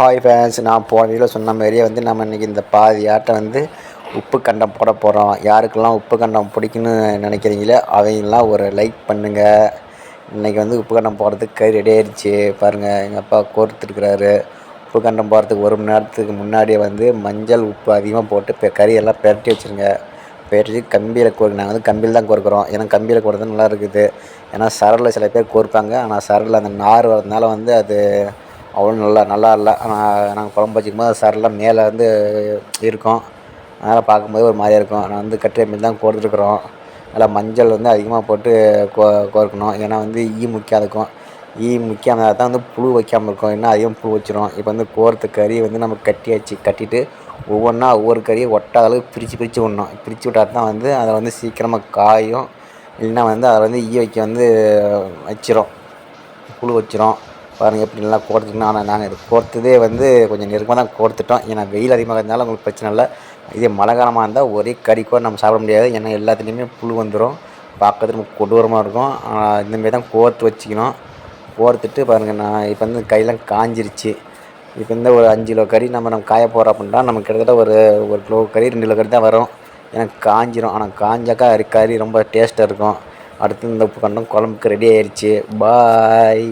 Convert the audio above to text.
Hi fans, நான் போன வீடியோவில் சொன்ன மாதிரியே நம்ம இன்றைக்கி இந்த பாதி ஆட்டை உப்பு கண்டம் போட போகிறோம். யாருக்கெல்லாம் உப்பு கண்டம் பிடிக்குன்னு நினைக்கிறீங்களோ அவங்களாம் ஒரு லைக் பண்ணுங்கள். இன்றைக்கி உப்பு கண்டம் போடுறதுக்கு கறி ரெடி ஆயிடுச்சு. பாருங்கள், எங்கள் அப்பா கோர்த்துருக்குறாரு. உப்பு கண்டம் போடுறதுக்கு 1 மணி நேரத்துக்கு முன்னாடியே மஞ்சள் உப்பு அதிகமாக போட்டு இப்போ கறியெல்லாம் பெரட்டி வச்சுருங்க. பெரட்டி கம்பியில் நாங்கள் கம்பியில் தான் கோர்க்குறோம். ஏன்னா கம்பியில் கோர்றது நல்லா இருக்குது. ஏன்னா சரடில் சில பேர் கோர்ப்பாங்க, ஆனால் சரடில் அந்த நார் வரதுனால அது அவ்வளோ நல்லா இல்லை. ஆனால் நாங்கள் குழம்பு வச்சுக்கும்போது சரலாம் மேலே இருக்கும். அதனால் பார்க்கும்போது ஒரு மாதிரியாக இருக்கும். நான் கட்டிய மீன் தான் கோர்த்துருக்குறோம். நல்லா மஞ்சள் அதிகமாக போட்டு கோர்க்கணும். ஏன்னா ஈ முக்கியம் ஈ முக்கியம் தான் புழு வைக்காமல் இருக்கும். இன்னும் அதிகம் புழு வச்சிரும். இப்போ கோர்த்த கறி நம்ம கட்டிட்டு ஒவ்வொன்றா ஒவ்வொரு கறியை ஒட்டாத அளவுக்கு பிரித்து விடணும். பிரித்து விட்டால் தான் அதை சீக்கிரமாக காயும். இல்லைன்னா அதை ஈ வைக்க வச்சிரும், புழு வச்சிரும். பாருங்கள் எப்படி நல்லா கோர்த்துக்கணும். ஆனால் நாங்கள் இது கோர்த்ததே கொஞ்சம் நெருக்கமாக தான் கோர்த்துட்டோம். ஏன்னா வெயில் அதிகமாக இருந்தாலும் உங்களுக்கு பிரச்சனை இல்லை. இதே மழை காலமாக இருந்தால் ஒரே கறி கூட நம்ம சாப்பிட முடியாது. ஏன்னா எல்லாத்துலேயுமே புழு வந்துடும். பார்க்கறதுக்கு நமக்கு கொடூரமாக இருக்கும். இந்தமாரி தான் கோர்த்து வச்சுக்கணும். கோர்த்துட்டு பாருங்கள், நான் இப்போ கையெல்லாம் காஞ்சிருச்சு. இப்போ ஒரு 5 கிலோ கறி நம்ம காய போகிறோம் அப்படின்னா நமக்கு கிட்டத்தட்ட ஒரு கிலோ கறி 2 கிலோ கறி தான் வரும். ஏன்னா காஞ்சிரும். ஆனால் காஞ்சாக்கா கறி ரொம்ப டேஸ்ட்டாக இருக்கும். அடுத்து இந்த உப்பு கண்டம் குழம்புக்கு ரெடி ஆயிடுச்சு. பாய்.